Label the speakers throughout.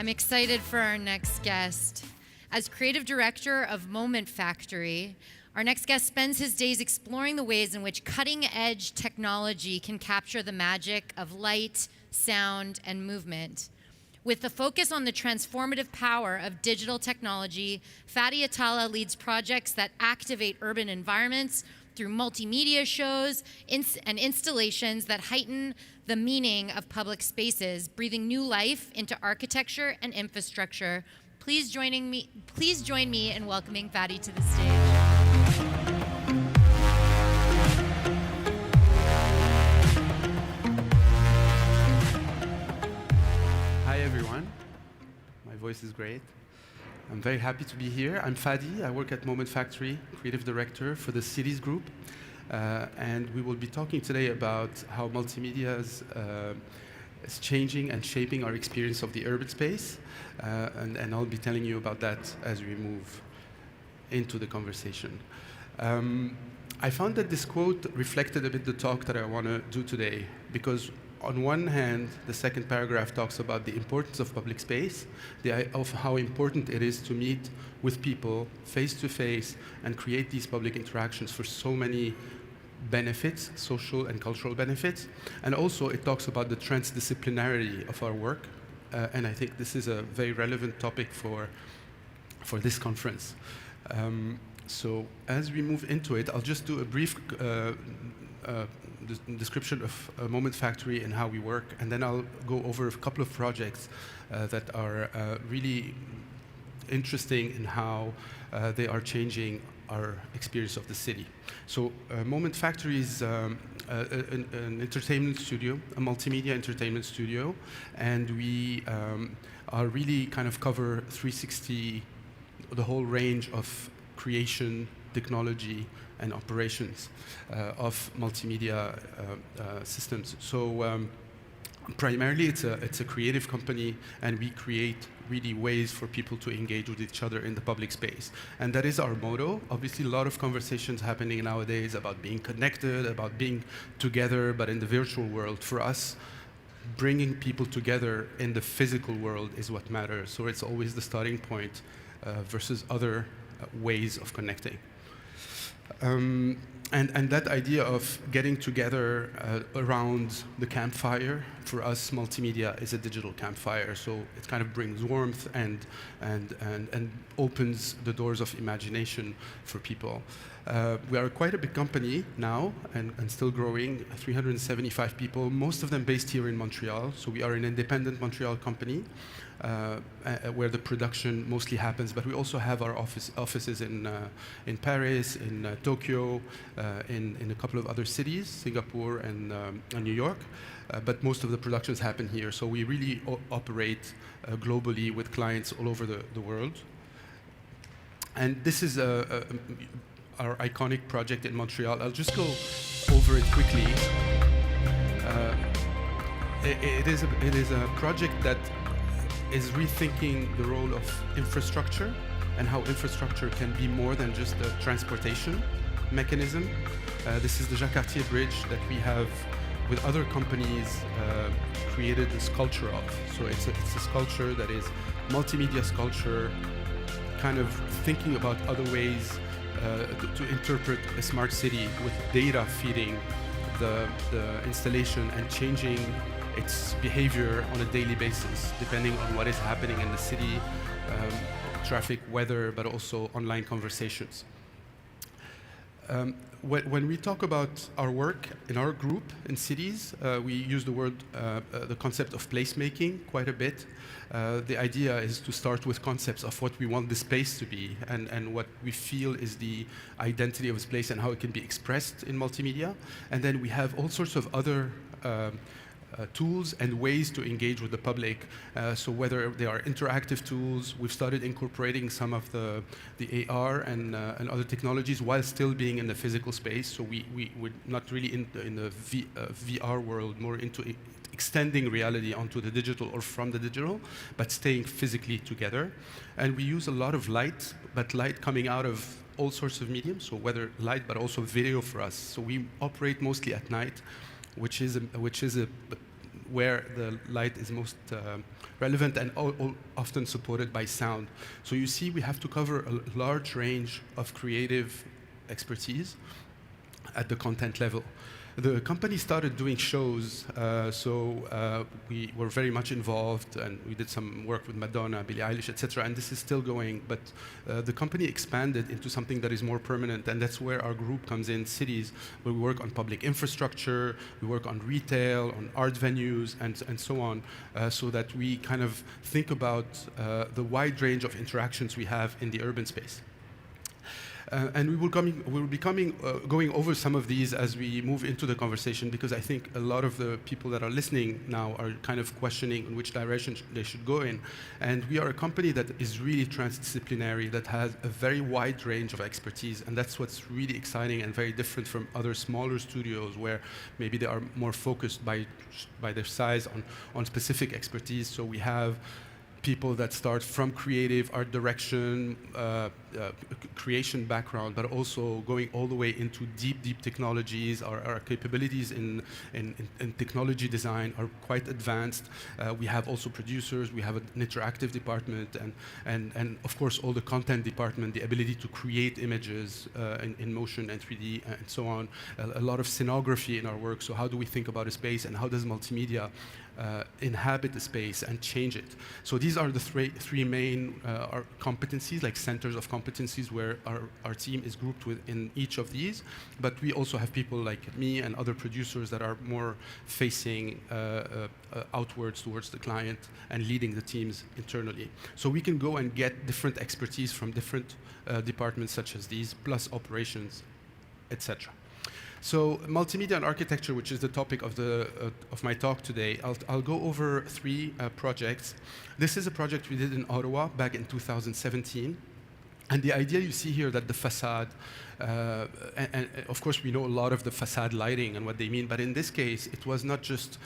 Speaker 1: I'm excited for our next guest. As creative director of Moment Factory, our next guest spends his days exploring the ways in which cutting-edge technology can capture the magic of light, sound, and movement. With the focus on the transformative power of digital technology, Fady Atallah leads projects that activate urban environments through multimedia shows and installations that heighten the meaning of public spaces, breathing new life into architecture and infrastructure. Please join me in welcoming Fady to the stage.
Speaker 2: Hi everyone, my voice is great. I'm very happy to be here. I'm Fady, I work at Moment Factory, creative director for the Cities Group. And we will be talking today about how multimedia is changing and shaping our experience of the urban space. And I'll be telling you about that as we move into the conversation. I found that this quote reflected a bit the talk that I want to do today, because on one hand, the second paragraph talks about the importance of public space, of how important it is to meet with people face to face and create these public interactions for so many benefits, social and cultural benefits. And also it talks about the transdisciplinarity of our work. And I think this is a very relevant topic for this conference. So as we move into it, I'll just do a brief description of Moment Factory and how we work, and then I'll go over a couple of projects that are really interesting in how they are changing our experience of the city. So Moment Factory is an entertainment studio, a multimedia entertainment studio, and we are really kind of cover 360, the whole range of creation, technology, and operations of multimedia systems. So primarily it's a creative company, and we create really ways for people to engage with each other in the public space. And that is our motto. Obviously a lot of conversations happening nowadays about being connected, about being together, but in the virtual world. For us, bringing people together in the physical world is what matters. So it's always the starting point versus other ways of connecting. And that idea of getting together around the campfire, for us, multimedia is a digital campfire. So it kind of brings warmth and opens the doors of imagination for people. We are quite a big company now, and still growing, 375 people, most of them based here in Montreal. So we are an independent Montreal company where the production mostly happens, but we also have our offices in Paris, in Tokyo, in a couple of other cities, Singapore and New York. But most of the productions happen here. So we really operate globally with clients all over the world. And this is our iconic project in Montreal. I'll just go over it quickly. It is a project that is rethinking the role of infrastructure and how infrastructure can be more than just a transportation mechanism. This is the Jakarta bridge that we have, with other companies, created a sculpture of. So it's a sculpture that is multimedia sculpture, kind of thinking about other ways to interpret a smart city with data feeding the installation and changing its behavior on a daily basis, depending on what is happening in the city, traffic, weather, but also online conversations. When we talk about our work in our group in cities, we use the concept of placemaking quite a bit. The idea is to start with concepts of what we want this place to be and what we feel is the identity of this place and how it can be expressed in multimedia. And then we have all sorts of other tools and ways to engage with the public. So whether they are interactive tools, we've started incorporating some of the AR and other technologies while still being in the physical space. So we're not really in the VR world, more into extending reality onto the digital or from the digital, but staying physically together. And we use a lot of light, but light coming out of all sorts of mediums, so whether light, but also video for us. So we operate mostly at night, which is where the light is most relevant, and often supported by sound. So you see we have to cover a large range of creative expertise at the content level. The company started doing shows, we were very much involved, and we did some work with Madonna, Billie Eilish, etc., and this is still going, but the company expanded into something that is more permanent, and that's where our group comes in, cities, where we work on public infrastructure, we work on retail, on art venues, and so on, so that we kind of think about the wide range of interactions we have in the urban space. And we will be going over some of these as we move into the conversation, because I think a lot of the people that are listening now are kind of questioning in which direction they should go in. And we are a company that is really transdisciplinary, that has a very wide range of expertise, and that's what's really exciting and very different from other smaller studios where maybe they are more focused by their size on specific expertise. So we have people that start from creative, art direction, creation background, but also going all the way into deep technologies. Our capabilities in technology design are quite advanced. We have also producers, we have an interactive department, and of course all the content department, the ability to create images in motion and 3D and so on. A lot of scenography in our work, so how do we think about a space and how does multimedia inhabit the space and change it. So these are the three main our competencies, like centers of competencies, where our team is grouped within each of these. But we also have people like me and other producers that are more facing outwards towards the client and leading the teams internally. So we can go and get different expertise from different departments such as these, plus operations, etc. So multimedia and architecture, which is the topic of my talk today, I'll go over three projects. This is a project we did in Ottawa back in 2017. And the idea you see here that the facade, and of course we know a lot of the facade lighting and what they mean, but in this case it was not just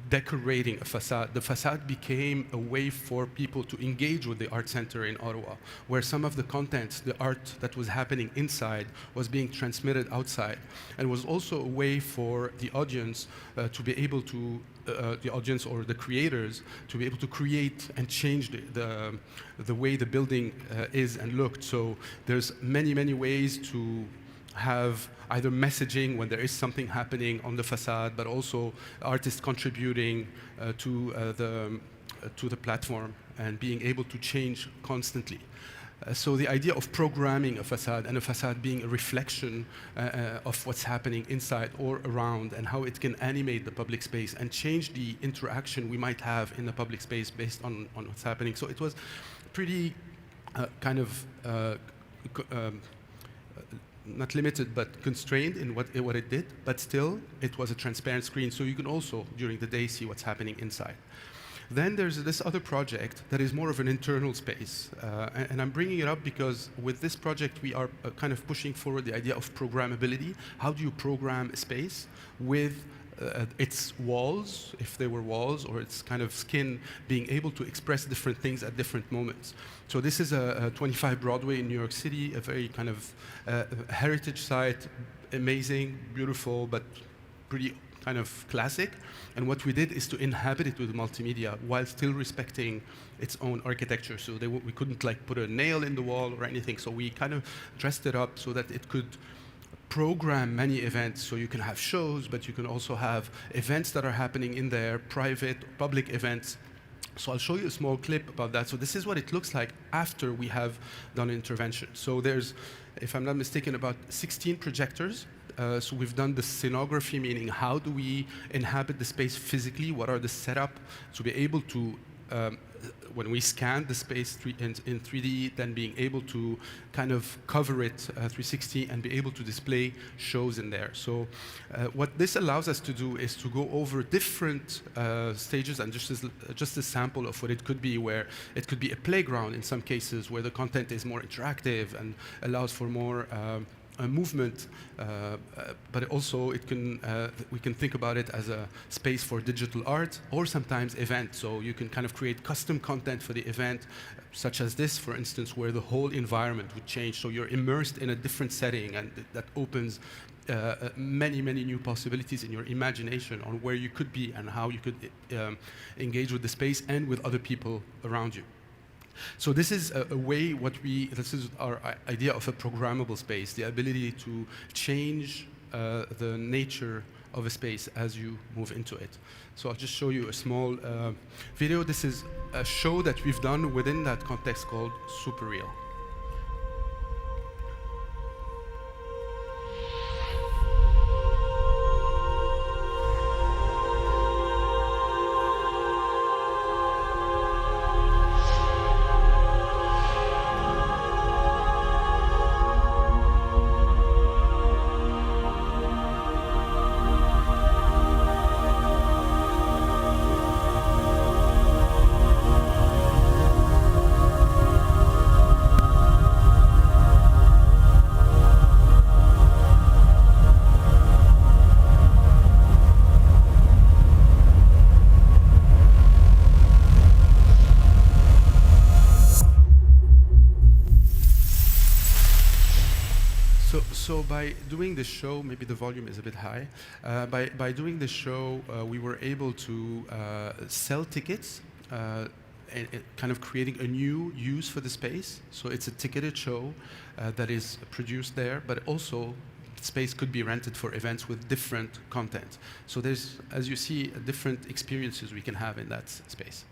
Speaker 2: decorating a facade. The facade became a way for people to engage with the art center in Ottawa, where some of the content, the art that was happening inside, was being transmitted outside, and was also a way for the audience to be able to, the audience or the creators, to be able to create and change the way the building is and looked. So there's many ways to have either messaging when there is something happening on the facade, but also artists contributing to the platform and being able to change constantly. So the idea of programming a facade, and a facade being a reflection of what's happening inside or around, and how it can animate the public space and change the interaction we might have in the public space based on what's happening. So it was pretty kind of not limited, but constrained in what it did, but still, it was a transparent screen, so you can also, during the day, see what's happening inside. Then there's this other project that is more of an internal space, and I'm bringing it up because with this project, we are kind of pushing forward the idea of programmability. How do you program a space with its walls, if they were walls, or its kind of skin, being able to express different things at different moments. So this is a 25 Broadway in New York City, a very kind of heritage site, amazing, beautiful, but pretty kind of classic. And what we did is to inhabit it with multimedia while still respecting its own architecture. So we couldn't like put a nail in the wall or anything. So we kind of dressed it up so that it could program many events. So you can have shows, but you can also have events that are happening in there, private, public events. So I'll show you a small clip about that. So this is what it looks like after we have done intervention. So there's, if I'm not mistaken, about 16 projectors. So we've done the scenography, meaning how do we inhabit the space physically? What are the setup to be able to, when we scan the space in 3D, then being able to kind of cover it 360 and be able to display shows in there. So what this allows us to do is to go over different stages, and just a sample of what it could be, where it could be a playground in some cases where the content is more interactive and allows for more a movement, but also we can think about it as a space for digital art or sometimes event. So you can kind of create custom content for the event, such as this, for instance, where the whole environment would change. So you're immersed in a different setting, and that opens many, many new possibilities in your imagination on where you could be and how you could engage with the space and with other people around you. So this is a way this is our idea of a programmable space, the ability to change the nature of a space as you move into it. So I'll just show you a small video. This is a show that we've done within that context called Super Real. So by doing this show, maybe the volume is a bit high, by doing this show, we were able to sell tickets, kind of creating a new use for the space. So it's a ticketed show that is produced there, but also space could be rented for events with different content. So there's, as you see, different experiences we can have in that space.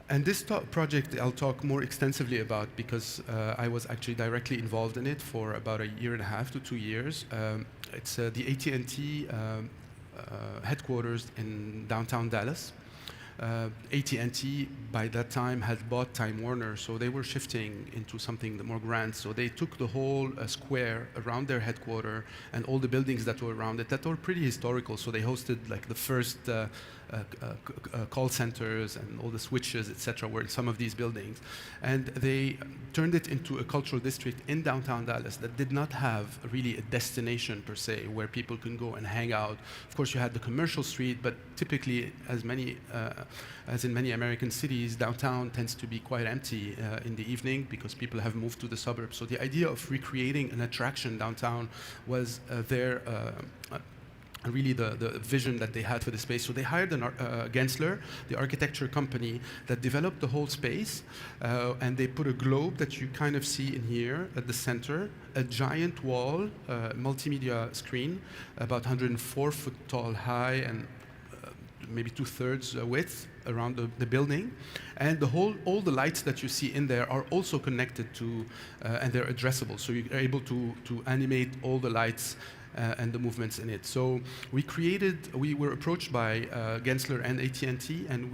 Speaker 2: And this project I'll talk more extensively about because I was actually directly involved in it for about 1.5 to 2 years. It's the ATT headquarters in downtown Dallas. ATT by that time had bought Time Warner, so they were shifting into something more grand. So they took the whole square around their headquarters and all the buildings that were around it that were pretty historical. So they hosted like the first call centers, and all the switches, etc., were in some of these buildings. And they turned it into a cultural district in downtown Dallas that did not have really a destination per se where people can go and hang out. Of course, you had the commercial street, but typically, as in many American cities, downtown tends to be quite empty in the evening because people have moved to the suburbs. So the idea of recreating an attraction downtown was really the vision that they had for the space. So they hired Gensler, the architecture company that developed the whole space, and they put a globe that you kind of see in here at the center, a giant wall, multimedia screen, about 104 foot tall high and maybe 2/3 width around the building, and all the lights that you see in there are also connected to, and they're addressable, so you're able to animate all the lights and the movements in it. So we were approached by Gensler and ATT, and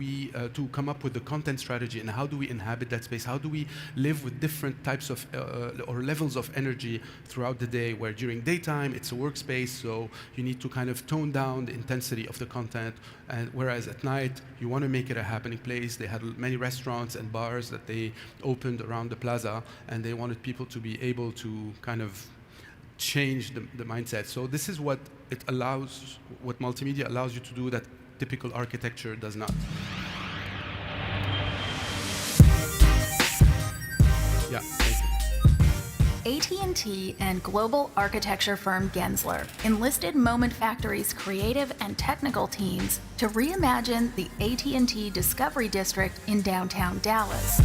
Speaker 2: to come up with the content strategy and how do we inhabit that space, how do we live with different types of or levels of energy throughout the day, where during daytime it's a workspace, so you need to kind of tone down the intensity of the content, and whereas at night you want to make it a happening place. They had many restaurants and bars that they opened around the plaza, and they wanted people to be able to kind of change the mindset. So this is what multimedia allows you to do that typical architecture does not. Yeah, thank you.
Speaker 3: AT&T and global architecture firm Gensler enlisted Moment Factory's creative and technical teams to reimagine the AT&T Discovery District in downtown Dallas.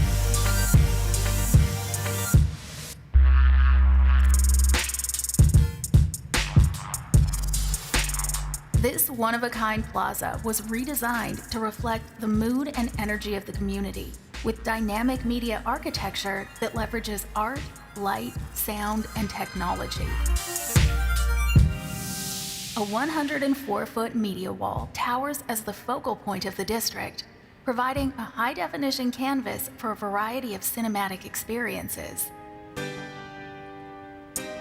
Speaker 3: This one-of-a-kind plaza was redesigned to reflect the mood and energy of the community, with dynamic media architecture that leverages art, light, sound, and technology. A 104-foot media wall towers as the focal point of the district, providing a high-definition canvas for a variety of cinematic experiences.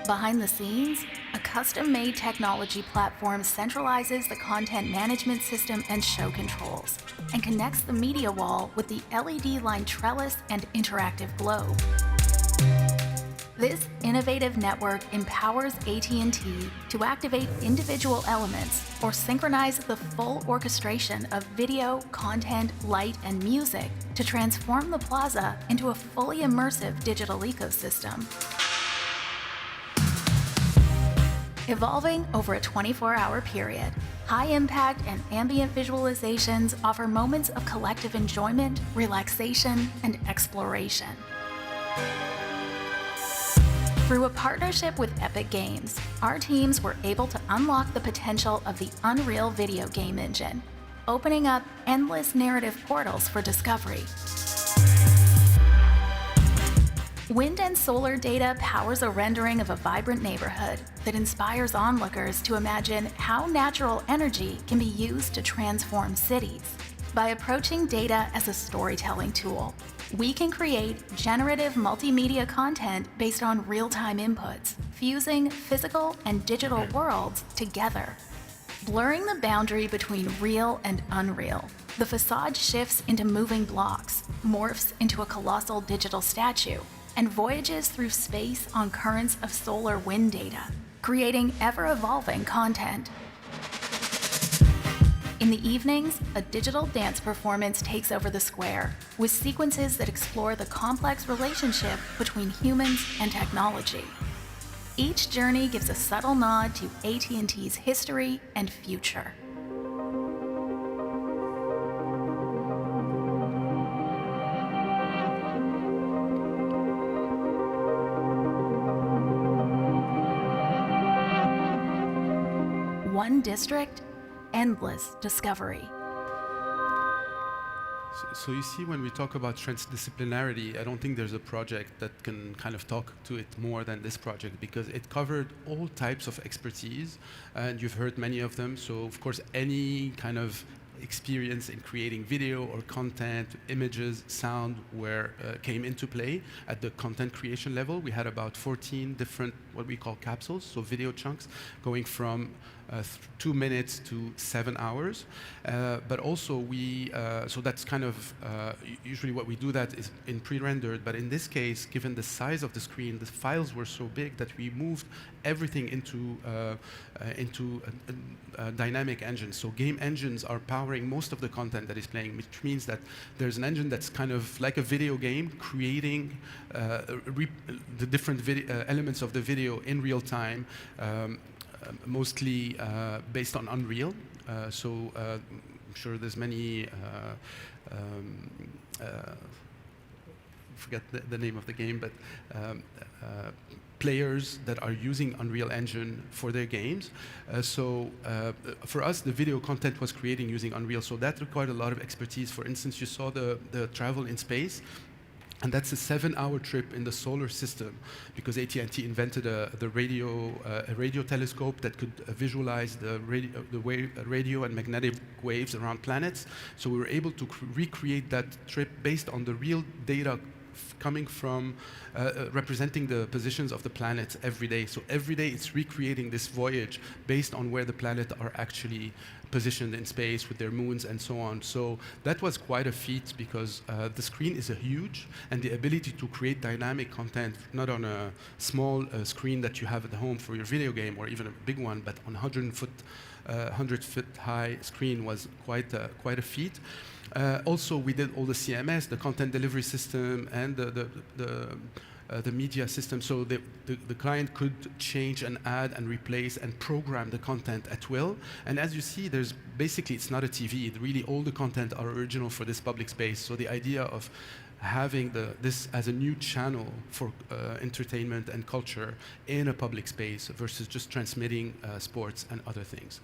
Speaker 3: Behind the scenes, a custom-made technology platform centralizes the content management system and show controls, and connects the media wall with the LED-line trellis and interactive globe. This innovative network empowers AT&T to activate individual elements or synchronize the full orchestration of video, content, light, and music to transform the plaza into a fully immersive digital ecosystem. Evolving over a 24-hour period, high-impact and ambient visualizations offer moments of collective enjoyment, relaxation, and exploration. Through a partnership with Epic Games, our teams were able to unlock the potential of the Unreal video game engine, opening up endless narrative portals for discovery. Wind and solar data powers a rendering of a vibrant neighborhood that inspires onlookers to imagine how natural energy can be used to transform cities. By approaching data as a storytelling tool, we can create generative multimedia content based on real-time inputs, fusing physical and digital worlds together. Blurring the boundary between real and unreal, the facade shifts into moving blocks, morphs into a colossal digital statue, and voyages through space on currents of solar wind data, creating ever-evolving content. In the evenings, a digital dance performance takes over the square, with sequences that explore the complex relationship between humans and technology. Each journey gives a subtle nod to AT&T's history and future. One district, endless discovery.
Speaker 2: So you see, when we talk about transdisciplinarity, I don't think there's a project that can kind of talk to it more than this project, because it covered all types of expertise, and you've heard many of them. So of course, any kind of experience in creating video or content, images, sound came into play at the content creation level. We had about 14 different what we call capsules, so video chunks going from 2 minutes to 7 hours. But also so that's kind of usually what we do that is in pre-rendered, but in this case, given the size of the screen, the files were so big that we moved everything into a dynamic engine. So game engines are powering most of the content that is playing, which means that there's an engine that's kind of like a video game, creating the different elements of the video in real time, mostly based on Unreal. I'm sure there's many, forget the name of the game, but players that are using Unreal Engine for their games. For us, the video content was creating using Unreal, so that required a lot of expertise. For instance, you saw the travel in space. And that's a 7-hour trip in the solar system, because AT&T invented a radio telescope that could visualize the radio and magnetic waves around planets. So we were able to recreate that trip based on the real data coming from representing the positions of the planets every day. So every day it's recreating this voyage based on where the planets are actually positioned in space with their moons and so on. So that was quite a feat, because the screen is huge, and the ability to create dynamic content, not on a small screen that you have at home for your video game or even a big one, but on 100-foot high screen was quite a feat. Also, we did all the CMS, the content delivery system, and the media system, so the client could change and add and replace and program the content at will. And as you see, it's not a TV. Really, all the content are original for this public space. So the idea of having this as a new channel for entertainment and culture in a public space versus just transmitting sports and other things.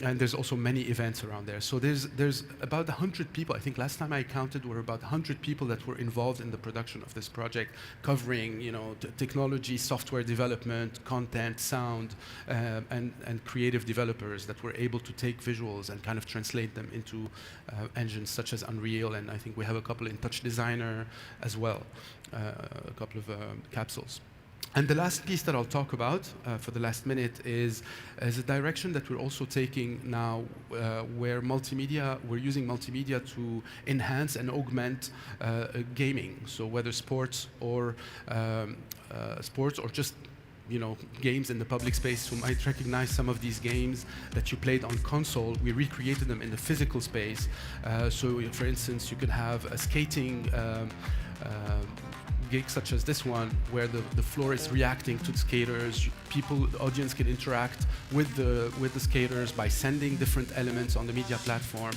Speaker 2: And there's also many events around there. So there's about 100 people. I think last time I counted were about 100 people that were involved in the production of this project, covering technology, software development, content, sound, and creative developers that were able to take visuals and kind of translate them into engines such as Unreal. And I think we have a couple in Touch Designer as well, a couple of capsules. And the last piece that I'll talk about for the last minute is a direction that we're also taking now, where we're using multimedia to enhance and augment gaming. So whether sports or just games in the public space. You might recognize some of these games that you played on console. We recreated them in the physical space. So for instance, you can have a skating gig such as this one, where the floor is reacting to the skaters. The audience can interact with the skaters by sending different elements on the media platform.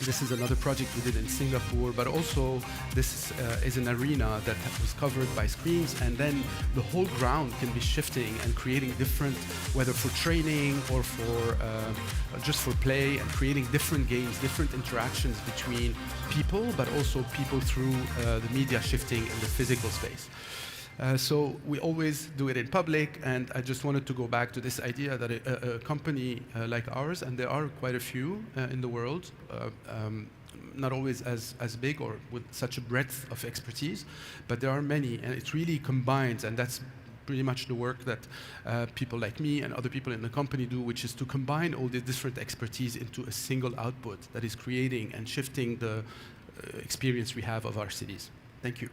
Speaker 2: This is another project we did in Singapore, but also this is an arena that was covered by screens, and then the whole ground can be shifting and creating different, whether for training or for just for play, and creating different games, different interactions between people, but also people through the media shifting in the physical space. So we always do it in public, and I just wanted to go back to this idea that a company like ours, and there are quite a few in the world, not always as big or with such a breadth of expertise, but there are many, and it really combines, and that's pretty much the work that people like me and other people in the company do, which is to combine all the different expertise into a single output that is creating and shifting the experience we have of our cities. Thank you.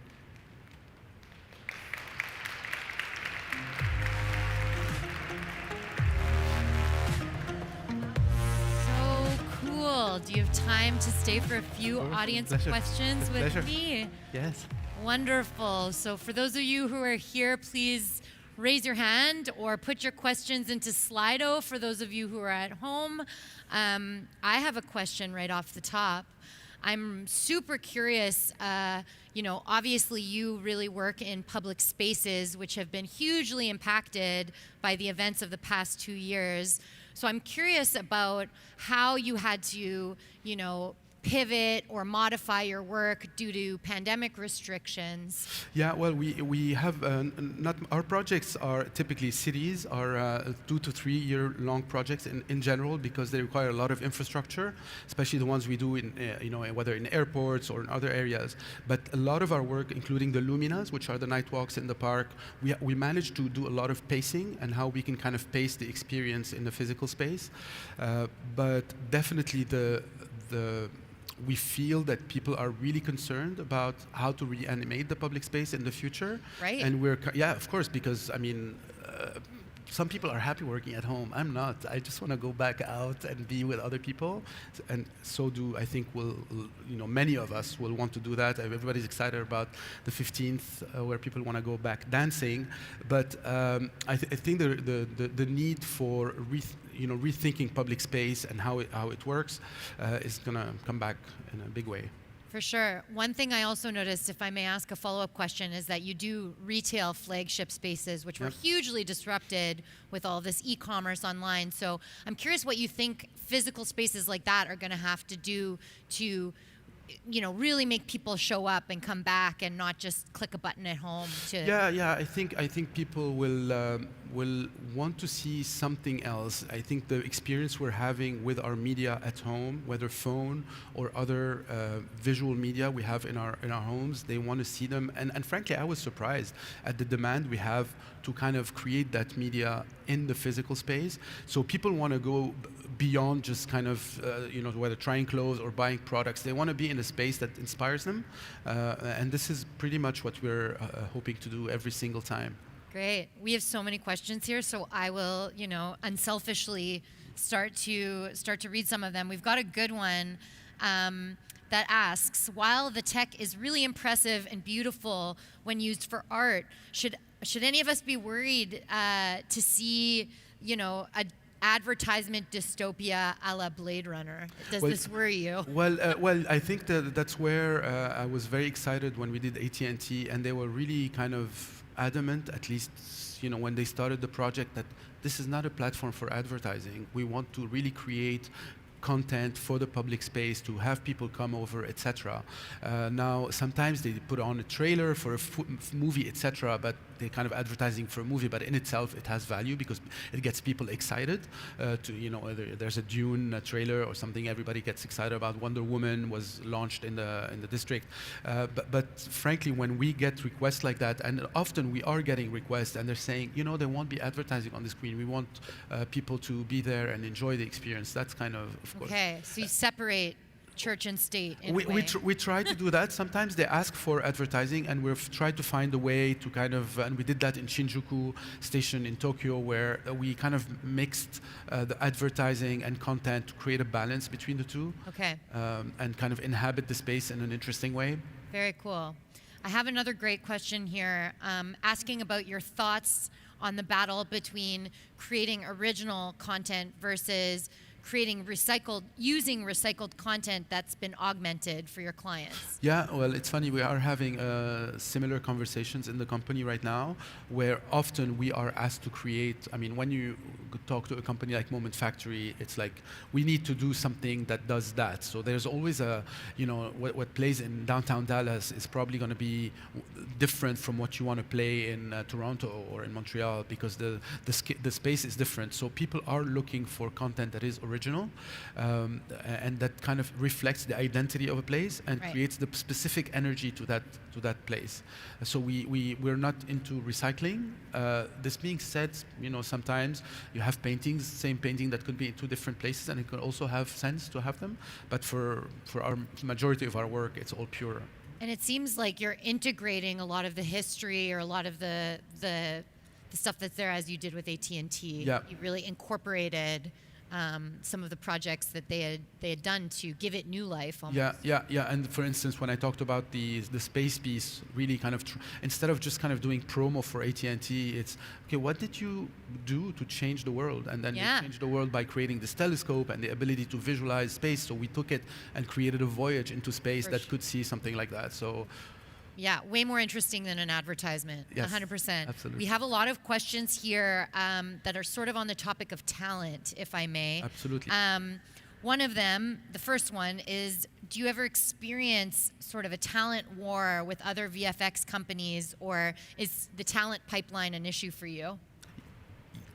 Speaker 1: Do you have time to stay for a few audience questions with me?
Speaker 2: Yes.
Speaker 1: Wonderful. So for those of you who are here, please raise your hand or put your questions into Slido. For those of you who are at home, I have a question right off the top. I'm super curious, obviously you really work in public spaces, which have been hugely impacted by the events of the past 2 years. So I'm curious about how you had to, pivot or modify your work due to pandemic restrictions.
Speaker 2: Yeah, well, we have our projects are typically cities are 2 to 3 year long projects in general, because they require a lot of infrastructure, especially the ones we do in whether in airports or in other areas. But a lot of our work, including the Luminas, which are the night walks in the park, we managed to do a lot of pacing and how we can kind of pace the experience in the physical space. But definitely we feel that people are really concerned about how to reanimate the public space in the future.
Speaker 1: Right.
Speaker 2: And of course, because some people are happy working at home. I'm not. I just want to go back out and be with other people, and so do I think many of us will want to do that. Everybody's excited about the 15th, where people want to go back dancing. But I think the need for rethinking public space and how it works is going to come back in a big way.
Speaker 1: For sure. One thing I also noticed, if I may ask a follow-up question, is that you do retail flagship spaces, which were hugely disrupted with all this e-commerce online. So I'm curious what you think physical spaces like that are going to have to do to really make people show up and come back and not just click a button at home. I think people will want to see something else. I think the experience we're having with our media at home, whether phone or other visual media we have in our homes, they want to see them. And frankly, I was surprised at the demand we have to kind of create that media in the physical space. So people want to go beyond just kind of, whether trying clothes or buying products. They want to be in a space that inspires them. And this is pretty much what we're hoping to do every single time. Great. We have so many questions here, so I will, unselfishly start to read some of them. We've got a good one that asks, while the tech is really impressive and beautiful when used for art, should any of us be worried to see, a advertisement dystopia a la Blade Runner? Does this worry you?
Speaker 2: Well, I think that's where I was very excited when we did ATT, and they were really kind of adamant, at least when they started the project, that this is not a platform for advertising. We want to really create content for the public space, to have people come over, etc. Now, sometimes they put on a trailer for a movie, etc., but they're kind of advertising for a movie, but in itself it has value because it gets people excited. There's a Dune trailer or something, everybody gets excited about. Wonder Woman was launched in the district. But frankly, when we get requests like that, and often we are getting requests, and they're saying, there won't be advertising on the screen. We want people to be there and enjoy the experience. That's kind of course.
Speaker 1: Okay, so you separate church and state in a way.
Speaker 2: We try to do that. Sometimes they ask for advertising, and we've tried to find a way to kind of, and we did that in Shinjuku Station in Tokyo, where we kind of mixed the advertising and content to create a balance between the two.
Speaker 1: Okay.
Speaker 2: And kind of inhabit the space in an interesting way.
Speaker 1: Very cool. I have another great question here, asking about your thoughts on the battle between creating original content versus using recycled content that's been augmented for your clients.
Speaker 2: Yeah, well, it's funny. We are having similar conversations in the company right now, where often we are asked to create. I mean, when you talk to a company like Moment Factory, it's like we need to do something that does that. So there's always what plays in downtown Dallas is probably going to be different from what you want to play in Toronto or in Montreal, because the space is different. So people are looking for content that is original, and that kind of reflects the identity of a place and creates the specific energy to that place. So we're not into recycling. This being said, sometimes you have paintings, same painting that could be in two different places, and it could also have sense to have them. But for our majority of our work, it's all pure.
Speaker 1: And it seems like you're integrating a lot of the history or a lot of the stuff that's there, as you did with ATT.
Speaker 2: Yeah.
Speaker 1: You really incorporated some of the projects that they had done to give it new life. Almost.
Speaker 2: Yeah. And for instance, when I talked about the space piece, really kind of instead of just kind of doing promo for AT&T, it's okay. What did you do to change the world? And then you changed the world by creating this telescope and the ability to visualize space. So we took it and created a voyage into space that could see something like that. So.
Speaker 1: Yeah, way more interesting than an advertisement.
Speaker 2: Yes,
Speaker 1: 100%.
Speaker 2: Absolutely.
Speaker 1: We have a lot of questions here that are sort of on the topic of talent, if I may.
Speaker 2: Absolutely.
Speaker 1: One of them, the first one, is do you ever experience sort of a talent war with other VFX companies, or is the talent pipeline an issue for you?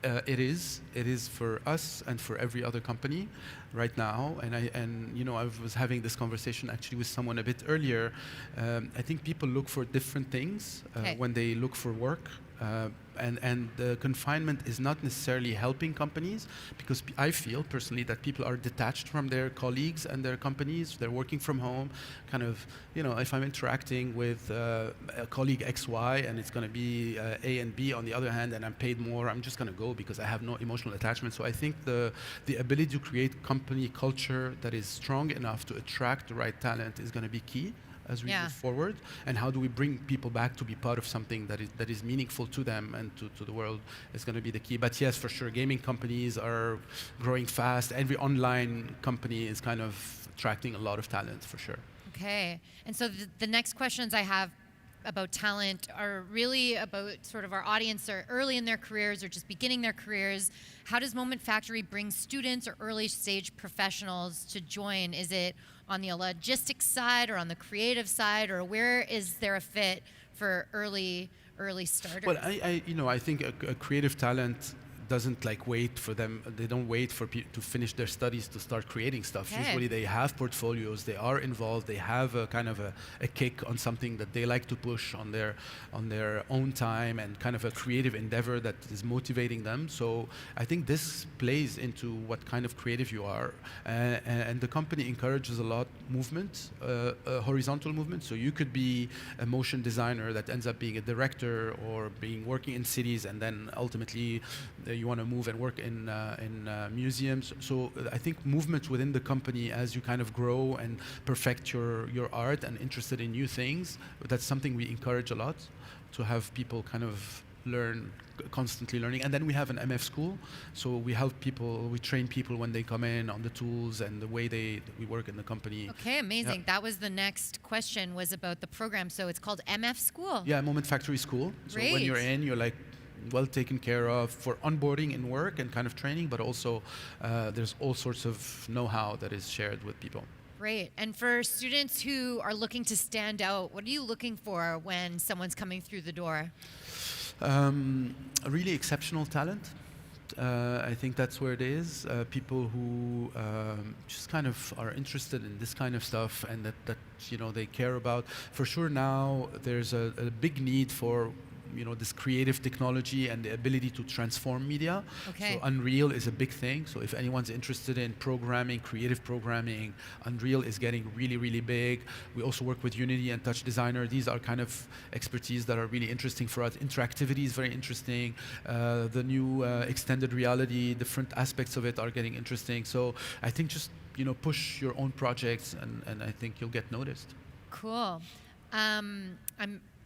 Speaker 2: It is for us and for every other company right now. And I was having this conversation actually with someone a bit earlier. I think people look for different things when they look for work. And the confinement is not necessarily helping companies, because I feel personally that people are detached from their colleagues and their companies. They're working from home. Kind of, if I'm interacting with a colleague XY and it's going to be A and B on the other hand, and I'm paid more, I'm just going to go because I have no emotional attachment. So I think the ability to create company culture that is strong enough to attract the right talent is going to be key as we move forward. And how do we bring people back to be part of something that is meaningful to them and to the world is going to be the key. But yes, for sure, gaming companies are growing fast. Every online company is kind of attracting a lot of talent, for sure.
Speaker 1: Okay. And so the next questions I have about talent are really about sort of our audience are early in their careers or just beginning their careers. How does Moment Factory bring students or early stage professionals to join? Is it on the logistics side or on the creative side, or where is there a fit for early starters?
Speaker 2: Well, I think a creative talent doesn't wait for them. They don't wait for people to finish their studies to start creating stuff.
Speaker 1: Okay.
Speaker 2: Usually they have portfolios, they are involved, they have a kind of a kick on something that they like to push on their own time, and kind of a creative endeavor that is motivating them. So I think this plays into what kind of creative you are. And the company encourages a lot movement, horizontal movement. So you could be a motion designer that ends up being a director, or working in cities, and then ultimately you want to move and work in museums. So I think movement within the company as you kind of grow and perfect your art and interested in new things, that's something we encourage a lot, to have people kind of learn, constantly learning. And then we have an MF school, so we help people, we train people when they come in on the tools and the way we work in the company.
Speaker 1: Okay, amazing. That was the next question, was about the program. So it's called MF School.
Speaker 2: Yeah, Moment Factory School. So
Speaker 1: Great.
Speaker 2: when you're in, you're like, well taken care of for onboarding in work and kind of training, but also there's all sorts of know-how that is shared with people.
Speaker 1: Great. And for students who are looking to stand out, what are you looking for when someone's coming through the door?
Speaker 2: A really exceptional talent. I think that's where it is. People who just kind of are interested in this kind of stuff and that they care about. For sure now there's a big need for this creative technology and the ability to transform media.
Speaker 1: Okay.
Speaker 2: So Unreal is a big thing. So if anyone's interested in programming, creative programming, Unreal is getting really, really big. We also work with Unity and Touch Designer. These are kind of expertise that are really interesting for us. Interactivity is very interesting. The new extended reality, different aspects of it are getting interesting. So I think just push your own projects and I think you'll get noticed.
Speaker 1: Cool.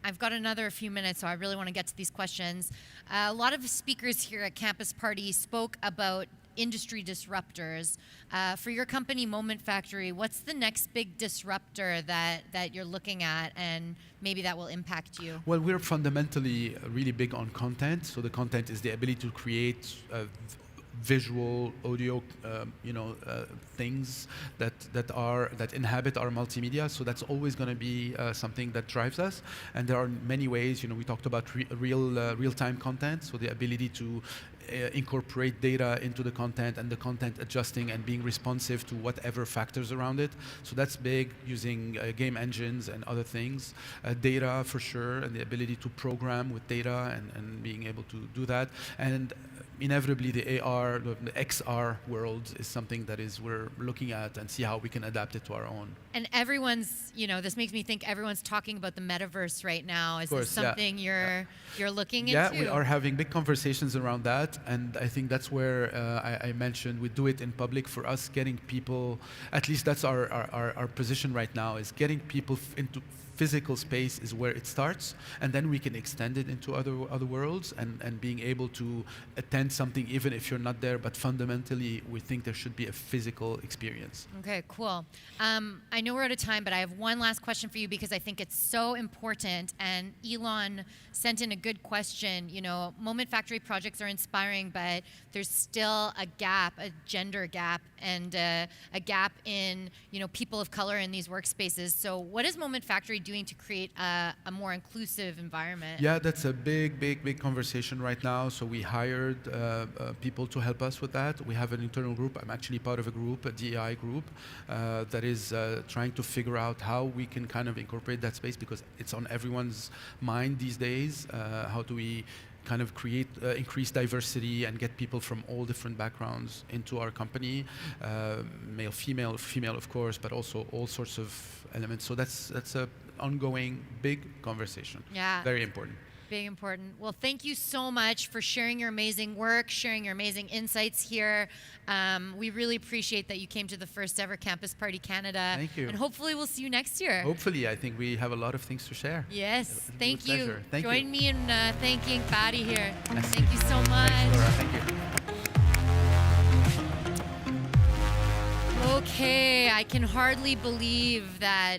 Speaker 1: I've got another few minutes, so I really want to get to these questions. A lot of speakers here at Campus Party spoke about industry disruptors. For your company, Moment Factory, what's the next big disruptor that you're looking at and maybe that will impact you?
Speaker 2: Well, we're fundamentally really big on content. So the content is the ability to create visual, audio, things that inhabit our multimedia. So that's always going to be something that drives us. And there are many ways. We talked about real-time content, so the ability to incorporate data into the content and the content adjusting and being responsive to whatever factors around it. So that's big, using game engines and other things. Data for sure, and the ability to program with data and being able to do that. And inevitably the AR, the XR world is something that we're looking at and see how we can adapt it to our own.
Speaker 1: And everyone's, this makes me think everyone's talking about the metaverse right now. Is this something you're looking into?
Speaker 2: Yeah, we are having big conversations around that, and I think that's where I mentioned we do it in public. For us, getting people, at least that's our position right now, is getting people into physical space is where it starts, and then we can extend it into other worlds and being able to attend something even if you're not there, but fundamentally we think there should be a physical experience.
Speaker 1: Okay, cool. I know we're out of time, but I have one last question for you because I think it's so important, and Elon sent in a good question. Moment Factory projects are inspiring, but there's still a gap, a gender gap, and a gap in people of color in these workspaces. So what is Moment Factory doing to create a more inclusive environment?
Speaker 2: Yeah, that's a big conversation right now. So we hired people to help us with that. We have an internal group. I'm actually part of a group, a DEI group, that is trying to figure out how we can kind of incorporate that space, because it's on everyone's mind these days. How do we kind of create increased diversity and get people from all different backgrounds into our company, male, female of course, but also all sorts of elements. So that's a ongoing big conversation.
Speaker 1: Yeah.
Speaker 2: Very important.
Speaker 1: Big important. Well, thank you so much for sharing your amazing work, sharing your amazing insights here. We really appreciate that you came to the first ever Campus Party Canada.
Speaker 2: Thank you.
Speaker 1: And hopefully we'll see you next year.
Speaker 2: Hopefully, I think we have a lot of things to share.
Speaker 1: Yes, thank you.
Speaker 2: Pleasure. Thank
Speaker 1: Join
Speaker 2: you.
Speaker 1: me in thanking Fady here.
Speaker 2: Merci.
Speaker 1: Thank you so much.
Speaker 2: Thanks, Laura. Thank you.
Speaker 1: Okay, I can hardly believe that